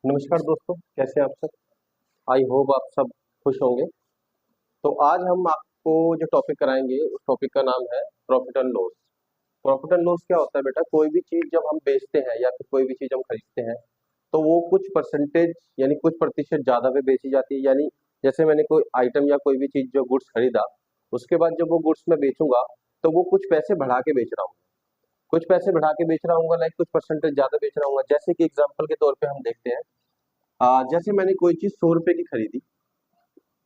नमस्कार दोस्तों, कैसे हैं आप सब। आई होप आप सब खुश होंगे। तो आज हम आपको जो टॉपिक कराएंगे उस टॉपिक का नाम है profit and loss. Profit and loss क्या होता है बेटा? कोई भी चीज जब हम बेचते हैं या फिर कोई भी चीज हम खरीदते हैं तो वो कुछ परसेंटेज यानी कुछ प्रतिशत ज्यादा पे बेची जाती है। यानी जैसे मैंने कोई आइटम या कोई भी चीज जो गुड्स खरीदा, उसके बाद जब वो गुड्स मैं बेचूंगा तो वो कुछ पैसे बढ़ा के बेच रहा हूँ। कुछ पैसे बढ़ा के बेच रहा हूँ, लाइक कुछ परसेंटेज ज्यादा बेच रहा हूँ। जैसे कि एग्जाम्पल के तौर पे हम देखते हैं, जैसे मैंने कोई चीज 100 रुपए की खरीदी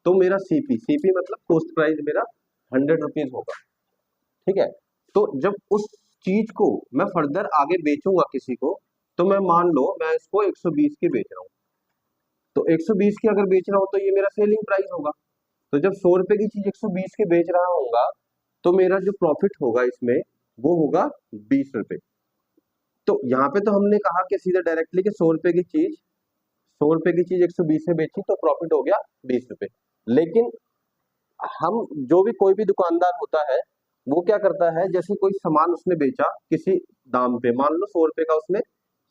तो मेरा सीपी मतलब कॉस्ट प्राइस मेरा 100 रुपीज होगा। ठीक है। तो जब उस चीज को मैं फर्दर आगे बेचूंगा किसी को, तो मैं मान लो मैं इसको 120 की बेच रहा हूँ, तो 120 की अगर बेच रहा हूँ तो ये मेरा सेलिंग प्राइस होगा। तो जब 100 रुपए की चीज 120 की बेच रहा होगा तो मेरा जो प्रॉफिट होगा इसमें वो होगा 20 रुपए। तो यहाँ पे तो हमने कहा कि सीधा डायरेक्टली कि 100 रुपए की चीज 100 रुपए की चीज 120 में बेची तो प्रॉफिट हो गया 20 रुपए। लेकिन हम जो भी कोई भी दुकानदार होता है वो क्या करता है, जैसे कोई सामान उसने बेचा किसी दाम पे, मान लो 100 रुपए का उसने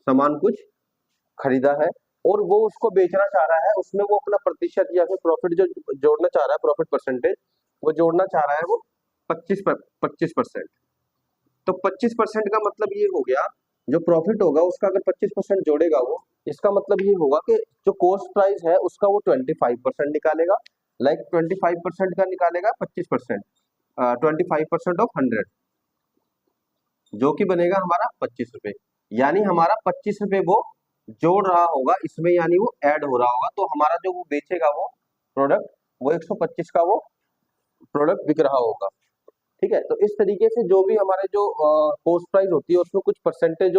सामान कुछ खरीदा है और वो उसको बेचना चाह रहा है, उसमें वो अपना प्रतिशत या फिर प्रॉफिट जो जोड़ना चाह रहा है, प्रॉफिट परसेंटेज वो जोड़ना चाह रहा है वो 25%। तो 25% का मतलब ये हो गया, जो प्रॉफिट होगा उसका अगर 25% जोड़ेगा वो, इसका मतलब ये होगा कि जो कॉस्ट प्राइस है उसका वो 25% निकालेगा। लाइक 25% का निकालेगा 25%, 25% ऑफ 100, जो कि बनेगा हमारा 25 रुपए। यानी हमारा 25 रुपए वो जोड़ रहा होगा इसमें, यानी वो ऐड हो रहा होगा। तो हमारा जो वो बेचेगा वो प्रोडक्ट, वो 125 का वो प्रोडक्ट बिक रहा होगा। ठीक है। तो इस तरीके से जो भी हमारे जो कॉस्ट प्राइस होती है उसमें कुछ परसेंटेज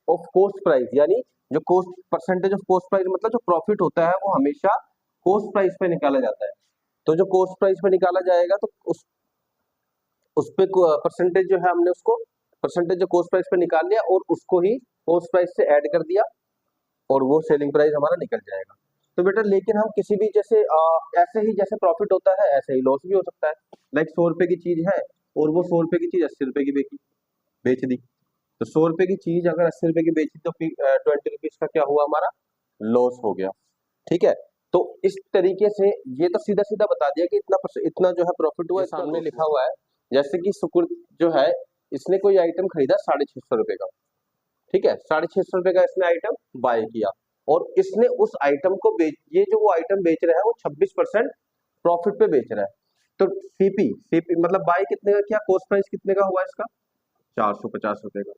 ऑफ कॉस्ट प्राइस, यानी जो cost percentage of cost price मतलब जो प्रॉफिट होता है वो हमेशा कॉस्ट प्राइस पे निकाला जाता है। तो जो कॉस्ट प्राइस पे निकाला जाएगा तो उस पे परसेंटेज जो है हमने उसको परसेंटेज जो कॉस्ट प्राइस पे निकाल लिया और उसको ही कॉस्ट प्राइस से ऐड कर दिया और वो सेलिंग प्राइस हमारा निकल जाएगा। तो बेटा लेकिन हम किसी भी जैसे ऐसे ही जैसे प्रॉफिट होता है ऐसे ही लॉस भी हो सकता है। लाइक 100 रुपए की चीज है और वो 100 रुपए की चीज 80 रुपए की बेच दी, तो 100 रुपए की चीज अगर 80 रुपए की बेची तो 20 रुपीज का क्या हुआ, हमारा लॉस हो गया। ठीक है। तो इस तरीके से ये तो सीधा सीधा बता दिया कि इतना जो है प्रॉफिट हुआ, सामने लिखा हुआ है। जैसे कि सुकुर जो है, इसने कोई आइटम खरीदा 650 रुपए का। ठीक है, 650 रुपए का इसने आइटम बाय किया और इसने उस आइटम को ये जो वो आइटम बेच रहा है वो 26% प्रॉफिट पे बेच रहा है। तो सीपी मतलब बाय कितने का किया, कॉस्ट प्राइस कितने का हुआ इसका 450 रुपए का,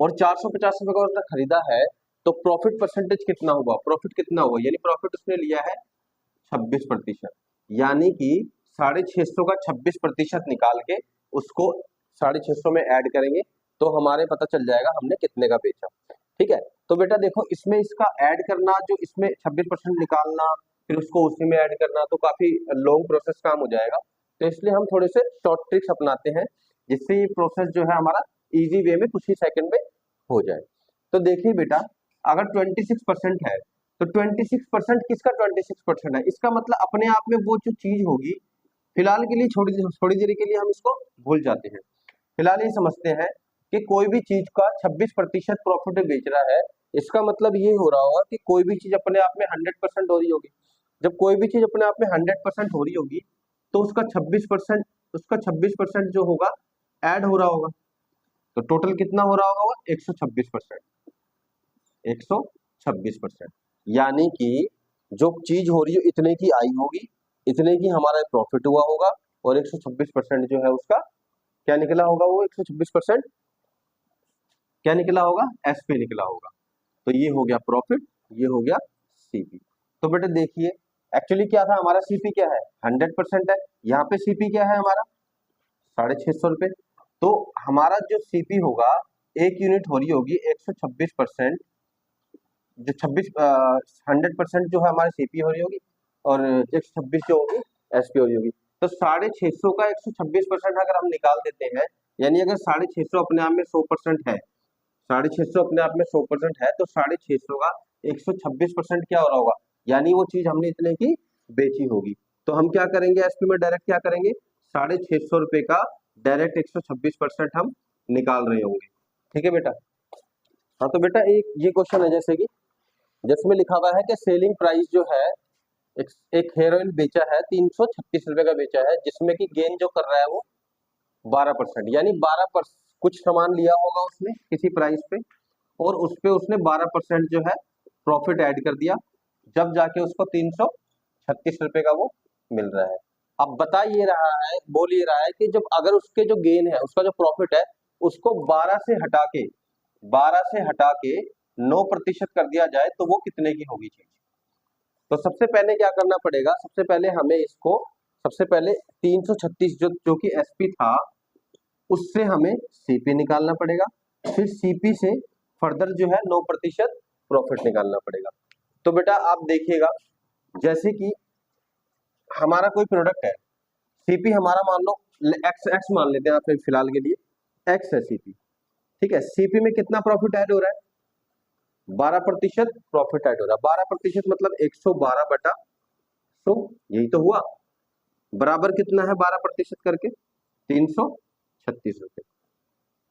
और 450 रुपए का उसने खरीदा है। तो प्रॉफिट परसेंटेज कितना हुआ, प्रॉफिट कितना हुआ, यानी प्रॉफिट उसने लिया है 26%। यानी कि 650 का 26% निकाल के उसको 650 में ऐड करेंगे तो हमारे पता चल जाएगा हमने कितने का बेचा। ठीक है। तो बेटा देखो इसमें इसका ऐड करना, जो इसमें 26% निकालना फिर उसको उसी में ऐड करना, तो काफी लॉन्ग प्रोसेस काम हो जाएगा। तो इसलिए हम थोड़े से शॉर्ट ट्रिक्स अपनाते हैं जिससे ये प्रोसेस जो है हमारा इजी वे में कुछ ही सेकंड में हो जाए। तो देखिए बेटा, अगर 26% है तो 26% किसका 26% है, इसका मतलब अपने आप में वो जो चीज होगी, फिलहाल के लिए थोड़ी देर के लिए हम इसको भूल जाते हैं। फिलहाल ये समझते हैं कि कोई भी चीज का 26% प्रॉफिट बेच रहा है, इसका मतलब ये हो रहा होगा कि कोई भी चीज अपने आप में 100% हो रही होगी। जब कोई भी चीज अपने आप में 100% हो रही होगी तो उसका 26% जो होगा ऐड हो रहा होगा। तो टोटल कितना हो रहा होगा वो 126%। 126%, यानी कि जो चीज हो रही है इतने की आई होगी, इतने की हमारा प्रॉफिट हुआ होगा, और 126% जो है उसका क्या निकला होगा, वो 126% क्या निकला होगा, एसपी निकला होगा। तो ये हो गया प्रॉफिट, ये हो गया सीपी। तो बेटे देखिए एक्चुअली क्या था, हमारा सीपी क्या है 100% है, यहाँ पे सीपी क्या है हमारा 650 रुपए। तो हमारा जो सीपी होगा, एक यूनिट हो रही होगी 126%, जो 100% जो है हमारी सीपी हो रही होगी और 126 जो होगी एसपी हो रही होगी। तो 650 का 126% अगर हम निकाल देते हैं, यानी अगर 650 अपने आप में 100% है, 650 अपने आप में 100% है, तो 650 का 126% क्या हो रहा होगा, यानी वो चीज हमने इतने की बेची होगी। तो हम क्या करेंगे, एसपी में डायरेक्ट क्या करेंगे, 650 रुपए का डायरेक्ट 126% हम निकाल रहे होंगे। ठीक है बेटा। हाँ तो बेटा एक ये क्वेश्चन है, जैसे कि जिसमें लिखा हुआ है कि सेलिंग प्राइस जो है एक हेयर ऑयल बेचा है 336 रुपए का बेचा है, जिसमें कि गेन जो कर रहा है वो 12%, यानी 12%। कुछ सामान लिया होगा उसने किसी प्राइस पे और उस पे उसने 12% जो है प्रॉफिट ऐड कर दिया, जब जाके उसको 336 रुपए का वो मिल रहा है। अब बता ये रहा है, बोल ये रहा है कि जब अगर उसके जो गेन है, उसका जो प्रॉफिट है, उसको 12 से हटा के 9% कर दिया जाए तो वो कितने की होगी चीज। तो सबसे पहले क्या करना पड़ेगा, सबसे पहले हमें इसको, सबसे पहले 336 जो कि एसपी था, उससे हमें सीपी निकालना पड़ेगा, फिर सीपी से फर्दर जो है 9% प्रॉफिट निकालना पड़ेगा। तो बेटा आप देखिएगा, जैसे कि हमारा कोई प्रोडक्ट है, सीपी हमारा मान लो एक्स मान लेते हैं आप फिलहाल के लिए, एक्स है सीपी, ठीक है। सीपी में कितना प्रॉफिट ऐड हो रहा है, 12% प्रॉफिट ऐड हो रहा है। 12% मतलब 112/100, यही तो हुआ। बराबर कितना है 12% करके, 336 रुपए।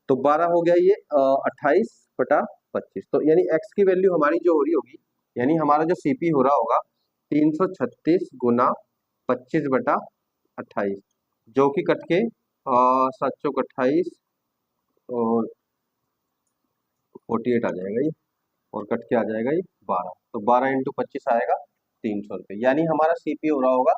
तो 12 हो गया ये 28/25। तो यानी एक्स की वैल्यू हमारी जो हो रही होगी, यानी हमारा जो सीपी हो रहा होगा 336 गुना 25/28, जो कि कट के 7 चौक 28 और 48 आ जाएगा ये, और कट के आ जाएगा ये 12। तो 12 इंटू 25 आएगा 300 रुपये, यानी हमारा सीपी हो रहा होगा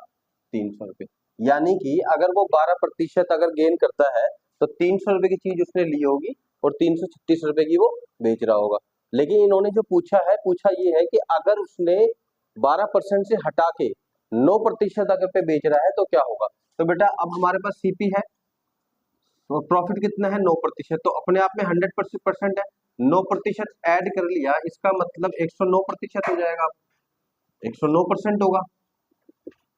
300 रुपये। यानी कि अगर वो 12% अगर गेन करता है तो 300 रुपये की चीज उसने ली होगी और 336 रुपये की वो बेच रहा होगा। लेकिन इन्होंने जो पूछा ये है कि अगर उसने 12% से हटा के 9% अगर पे बेच रहा है तो क्या होगा। तो बेटा अब हमारे पास सीपी है, तो प्रॉफिट कितना है 9%, तो अपने आप में 100% है, 9% ऐड कर लिया, इसका मतलब 109% हो जाएगा, 109% होगा।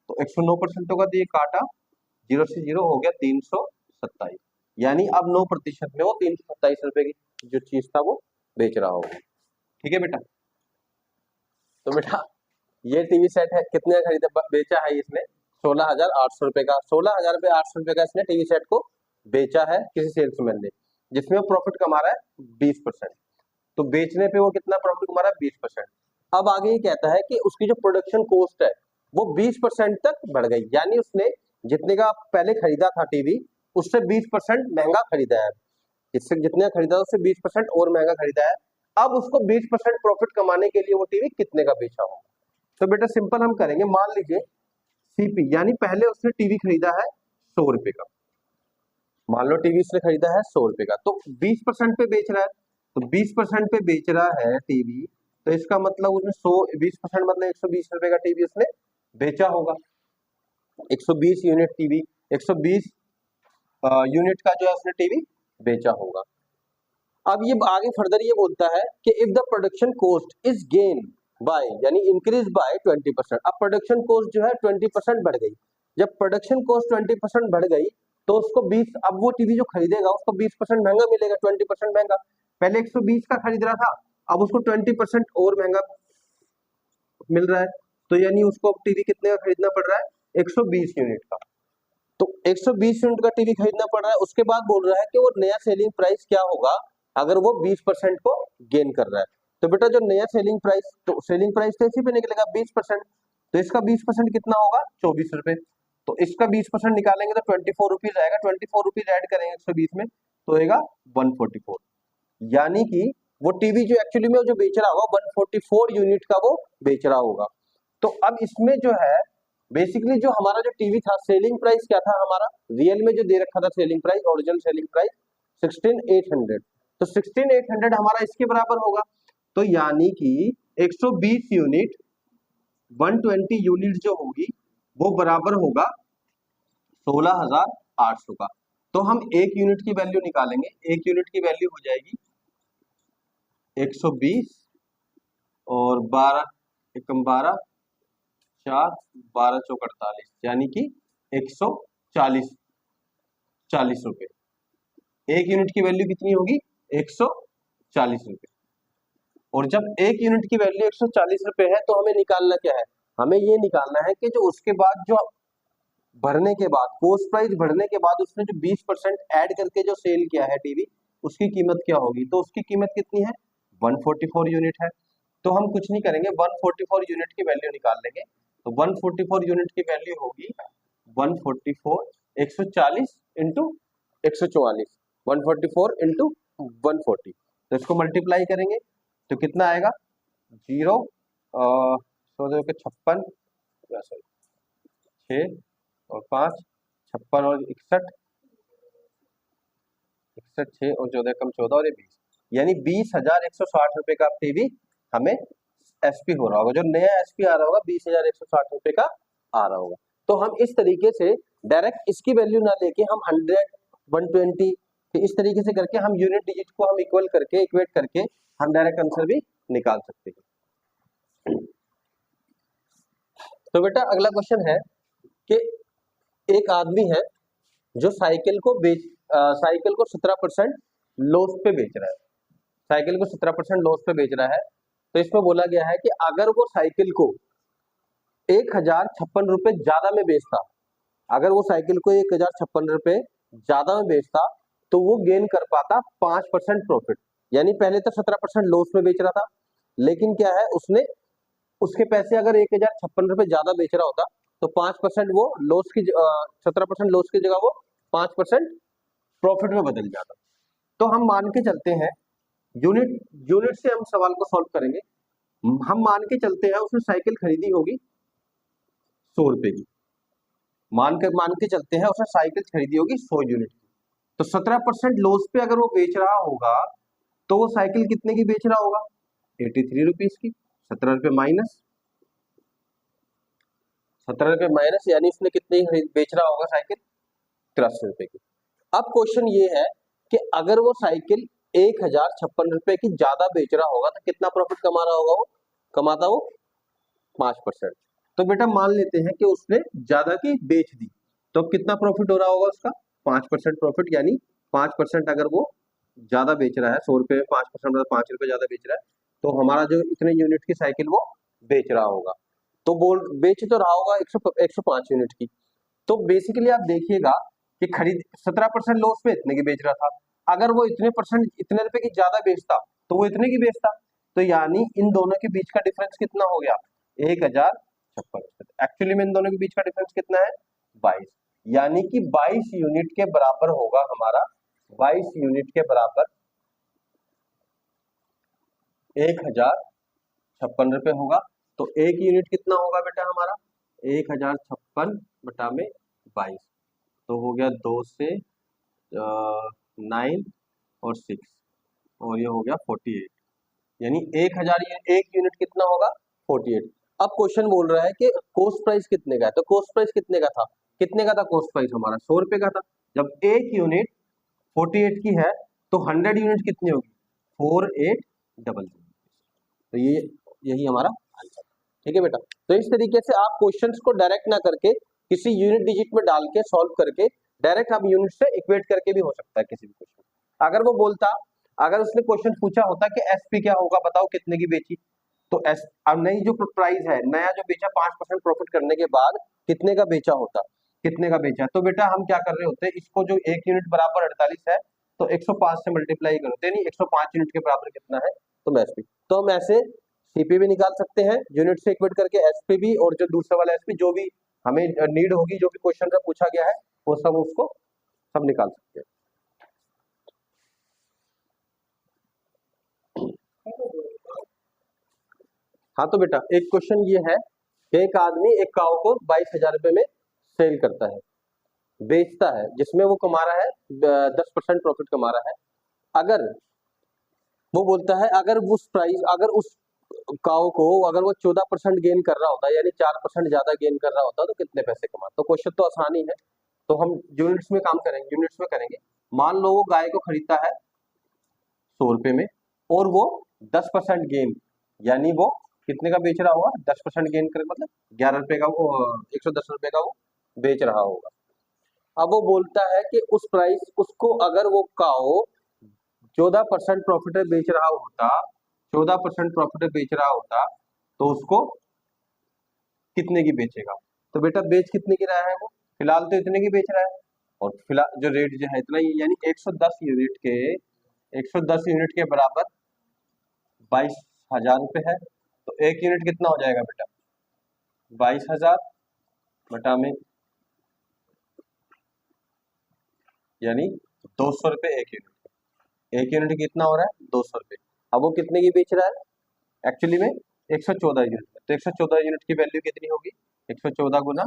तो 109% होगा तो ये काटा, 0 से 0 हो गया 327, यानी अब 9% में वो 327 रुपए की जो चीज था वो बेच रहा होगा। ठीक है बेटा। तो बेटा ये टीवी सेट है, कितने का खरीदा बेचा है इसने, 16,800 रुपए का, 16,800 रुपए का इसने टीवी सेट को बेचा है किसी सेल्समैन ने, जिसमें वो प्रॉफिट कमा रहा है 20%। तो बेचने पे वो कितना प्रॉफिट कमा रहा है 20%। अब आगे ये कहता है कि उसकी जो प्रोडक्शन कॉस्ट है वो 20% तक बढ़ गई, यानी उसने जितने का पहले खरीदा था टीवी, उससे 20% महंगा खरीदा है, इससे जितने खरीदा उससे 20% और महंगा खरीदा है। अब उसको 20% प्रॉफिट कमाने के लिए वो टीवी कितने का बेचा होगा। तो बेटा सिंपल हम करेंगे, मान लीजिए सीपी, यानी पहले उसने टीवी खरीदा है 100 रुपए का, मान लो टीवी उसने खरीदा है 100 रुपए का, तो 20% पे बेच रहा है, तो 20% पे बेच रहा है टीवी, तो इसका मतलब उसने 20% मतलब 120 रुपए का टीवी उसने बेचा होगा। 120 यूनिट टीवी, 120 यूनिट का जो है उसने टीवी बेचा होगा। अब ये आगे फर्दर ये बोलता है कि if the production cost is gain by, यानी इंक्रीज बाय 20%। अब प्रोडक्शन कॉस्ट जो है 20% बढ़ गई, जब प्रोडक्शन कॉस्ट 20% बढ़ गई तो उसको 20, अब वो टीवी जो खरीदेगा उसको 20% महंगा मिलेगा, 20% महंगा। पहले 120 का खरीद रहा था, अब उसको 20% और महंगा मिल रहा है, तो यानी उसको अब टीवी कितने का खरीदना पड़ रहा है, 120 यूनिट का। तो 120 यूनिट का टीवी खरीदना पड़ रहा है। उसके बाद बोल रहा है कि वो नया सेलिंग प्राइस क्या होगा अगर वो 20% को गेन कर रहा है। तो बेटा जो नया सेलिंग प्राइस, तो सेलिंग प्राइस तो इसी पे निकलेगा 20%, तो इसका 20% कितना होगा 24 रुपए। तो इसका 20% निकालेंगे तो 24 रुपीज आएगा, 24 रुपीज ऐड करेंगे 120 में तो होगा 144, यानी कि वो टीवी जो एक्चुअली में जो बेच रहा होगा 144 यूनिट का वो बेच रहा होगा। तो अब इसमें जो है बेसिकली जो हमारा जो टीवी था, सेलिंग प्राइस क्या था हमारा, रियल में जो दे रखा था selling price, original selling price 16,800, तो 16,800 हमारा इसके बराबर होगा। तो यानी कि 120 यूनिट 120 यूनिट जो होगी वो बराबर होगा 16,800 का। तो हम एक यूनिट की वैल्यू निकालेंगे, एक यूनिट की वैल्यू हो जाएगी 120 और 12 एकम 12 4 12 चौक 48, यानी कि 140 रुपए। एक यूनिट की वैल्यू कितनी होगी 140 रुपए। और जब एक यूनिट की वैल्यू 140 रुपए है तो हमें निकालना क्या है, हमें ये निकालना है कि जो उसके बाद जो भरने के बाद कॉस्ट प्राइस भरने के बाद उसने जो 20% ऐड करके जो सेल किया है टीवी, उसकी कीमत क्या होगी। तो उसकी कीमत कितनी है 144 यूनिट है। तो हम कुछ नहीं करेंगे, 144 यूनिट की वैल्यू निकाल लेंगे। तो 144 यूनिट की वैल्यू होगी 144 140 इंटू 144, 144 इंटू 140। तो इसको मल्टीप्लाई करेंगे तो कितना आएगा, 0 के 56, सॉरी 6 और 5, 56 और 61, 61 6 और 14 कम 14 और ये 20, यानी 20,160 रुपए का पीवी हमें एसपी हो रहा होगा। जो नया एसपी आ रहा होगा 20,160 रुपए का आ रहा होगा। तो हम इस तरीके से डायरेक्ट इसकी वैल्यू ना लेके हम 100 120 इस तरीके से करके हम यूनिट डिजिट को हम इक्वल करके इक्वेट करके हम डायरेक्ट आंसर भी निकाल सकते हैं। तो बेटा अगला क्वेश्चन है कि एक आदमी है जो साइकिल को 17% लॉस पे बेच रहा है, साइकिल को 17% लॉस पे बेच रहा है। तो इसमें बोला गया है कि अगर वो साइकिल को 1,056 रुपए ज्यादा में बेचता, अगर वो साइकिल को 1,056 रुपए ज्यादा में बेचता तो वो गेन कर पाता 5% प्रॉफिट। यानी पहले तो 17% लॉस में बेच रहा था, लेकिन क्या है उसने उसके पैसे अगर 1,056 रुपए ज्यादा बेच रहा होता तो 5% वो लॉस की 17% लॉस की जगह वो 5% प्रॉफिट में बदल जाता। तो हम मान के चलते हैं, यूनिट यूनिट से हम सवाल को सॉल्व करेंगे। हम मान के चलते हैं उसने साइकिल खरीदी होगी 100 रुपए की, मान के चलते हैं उसने साइकिल खरीदी होगी 100 यूनिट की। तो 17% लॉस पे अगर वो बेच रहा होगा तो वो साइकिल कितने की बेच रहा होगा, 83 रुपीज की। 17 रुपए माइनस 17 रुपए माइनस, यानी उसने कितने की बेच रहा होगा साइकिल, 83 रुपए की। अब क्वेश्चन ये है कि अगर वो साइकिल 1,056 रुपए की ज्यादा बेच रहा होगा तो कितना प्रॉफिट कमा रहा होगा, वो कमाता वो 5%। तो बेटा मान लेते हैं कि उसने ज्यादा की बेच दी, तो कितना प्रॉफिट हो रहा होगा उसका, 5% प्रॉफिट। यानी 5% अगर वो ज्यादा बेच रहा है, 100 रुपए में 5% मतलब 5 रुपए ज्यादा बेच रहा है, तो हमारा जो इतने यूनिट की साइकिल वो बेच रहा होगा, तो बेच तो रहा होगा 105 यूनिट की। तो बेसिकली आप देखिएगा कि खरीद 17% लॉस पे इतने की बेच रहा था, अगर वो इतने रुपए की ज्यादा बेचता तो वो इतने की बेचता। तो यानी इन दोनों के बीच का डिफरेंस कितना हो गया, 1,056। एक्चुअली में इन दोनों के बीच का डिफरेंस कितना है, 22। यानी कि 22 यूनिट के बराबर होगा हमारा, 22 यूनिट के बराबर 1,056 रुपए होगा। तो एक यूनिट कितना होगा बेटा हमारा, 1,056 बटा में 22, तो हो गया 2 से 9 और 6 और ये हो गया 48। यानी 1 यूनिट कितना होगा, 48। अब क्वेश्चन बोल रहा है कि कॉस्ट प्राइस कितने का है, तो कॉस्ट प्राइस कितने का था, कॉस्ट प्राइस हमारा 100 रुपए का था। जब एक यूनिट 48 की है तो 100 यूनिट कितनी होगी, 4800। तो ये यही हमारा आंसर, ठीक है बेटा। तो इस तरीके से आप क्वेश्चंस को डायरेक्ट ना करके किसी यूनिट डिजिट में डाल के सॉल्व करके डायरेक्ट आप यूनिट से इक्वेट करके भी हो सकता है किसी भी क्वेश्चन। अगर वो बोलता, अगर उसने क्वेश्चन पूछा होता कि एसपी क्या होगा बताओ कितने की बेची, तो अब नई जो प्राइस है, नया जो बेचा 5% प्रॉफिट करने के बाद कितने का बेचा होता, कितने का बेचा। तो बेटा हम क्या कर रहे होते हैं, इसको जो एक यूनिट बराबर 48 है तो 105 से मल्टीप्लाई करते हैं, 105 यूनिट के बराबर कितना है, तो एसपी। तो हम ऐसे सीपी भी निकाल सकते हैं यूनिट से इक्वेट करके, एसपी भी, और जो दूसरा वाला एसपी जो भी हमें नीड होगी, जो भी क्वेश्चन का पूछा गया है वो सब उसको सब निकाल सकते हैं। हाँ तो बेटा एक क्वेश्चन ये है कि एक आदमी एक काऊ को 22,000 रुपए में सेल करता है, बेचता है, जिसमें वो कमा रहा है 10% प्रॉफिट कमा रहा है। अगर वो बोलता है अगर उस काऊ को अगर वो 14% गेन कर रहा होता है, यानी 4% ज्यादा गेन कर रहा होता तो कितने पैसे कमा। तो क्वेश्चन तो आसान ही है, तो हम यूनिट्स में काम करेंगे, यूनिट्स में करेंगे। मान लो वो गाय को खरीदता है 100 रुपए में और वो 10% गेन, यानी वो कितने का बेच रहा होगा, 10% गेन कर मतलब 11 रुपए का, वो 110 रुपए का वो बेच रहा होगा। अब वो बोलता है कि उस प्राइस उसको अगर वो काऊ 14% प्रॉफिट में बेच रहा होता, 14% प्रॉफिट में बेच रहा होता तो उसको कितने की बेचेगा। तो बेटा बेच कितने की रहा है वो, फिलहाल तो इतने की बेच रहा है, और फिलहाल जो रेट जो है इतना ही, यानी 110 यूनिट के 110 यूनिट के बराबर 22,000 रुपये है, तो एक यूनिट कितना हो जाएगा बेटा? 22,000 बटा में, यानी 200 रुपये एक यूनिट। एक यूनिट कितना हो रहा है? 200 रुपये। अब वो कितने की बेच रहा है एक्चुअली में? 114 यूनिट। तो 114 यूनिट की वैल्यू कितनी होगी? 114 गुना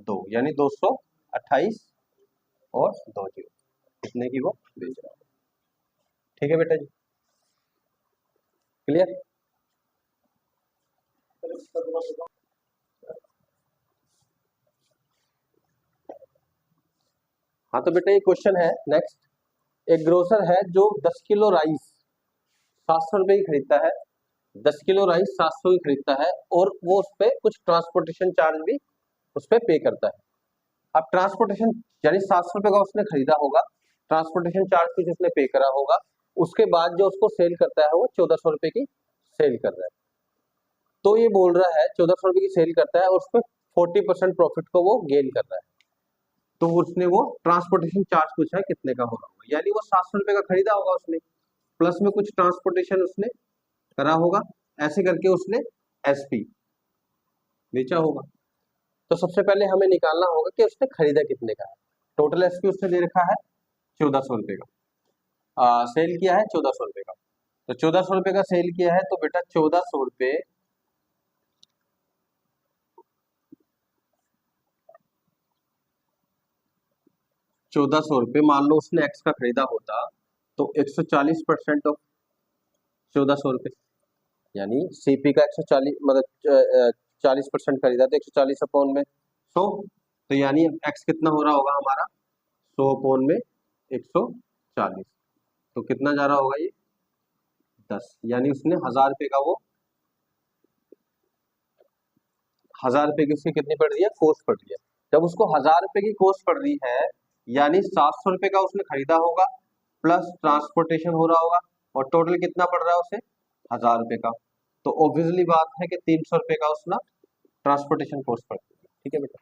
2, यानी 228 और 2 जीरो, कितने की वो बेच रहा है। ठीक है बेटा जी, क्लियर? हाँ तो बेटा ये क्वेश्चन है नेक्स्ट। एक ग्रोसर है जो 10 किलो राइस 700 रुपए की खरीदता है, 10 किलो राइस 700 की खरीदता है, और वो उस पर कुछ ट्रांसपोर्टेशन चार्ज भी उस पर पे करता है। अब ट्रांसपोर्टेशन यानी 700 रुपए का उसने खरीदा होगा, ट्रांसपोर्टेशन चार्ज कुछ उसने पे करा होगा, उसके बाद जो उसको सेल करता है वो 1400 रुपए की सेल कर रहा है। तो ये बोल रहा है 1400 रुपए की सेल करता है और उस पर 40% प्रॉफिट को वो गेन कर रहा है। तो उसने वो ट्रांसपोर्टेशन चार्ज पूछा है कितने का हो रहा होगा, यानी वो 700 रुपए का खरीदा होगा उसने, प्लस में कुछ ट्रांसपोर्टेशन उसने करा होगा, ऐसे करके उसने एसपी बेचा होगा। तो सबसे पहले हमें निकालना होगा कि उसने खरीदा कितने का है। टोटल एसपी उसने दे रखा है 1400 रुपए का, सेल किया है 1400 रुपए का। तो 1400 रुपए का सेल किया है, तो बेटा 1400 रुपए 1400 रुपए मान लो उसने एक्स का खरीदा होता, तो 140% ऑफ 1400 रुपए, यानी सीपी का 140 मतलब 40% खरीदा तो 140 अपॉन में 100, तो यानी एक्स कितना हो रहा होगा हमारा? 100 अपॉन में 140, तो कितना जा रहा होगा ये? 10, यानी उसने 1000 रुपए का वो 1000 रुपए की उसकी कितनी पड़ रही है? कॉस्ट पड़ रही है। जब उसको 1000 रुपए की कॉस्ट पड़ रही है, यानी 700 रुपए का उसने खरीदा होगा, प्लस ट्रांसपोर्टेशन हो रहा होगा, और टोटल कितना पड़ रहा है उसे? 1000 रुपए का। तो ऑब्वियसली बात है कि 300 रुपए का उसका ट्रांसपोर्टेशन कॉस्ट पड़ती है। ठीक है बेटा।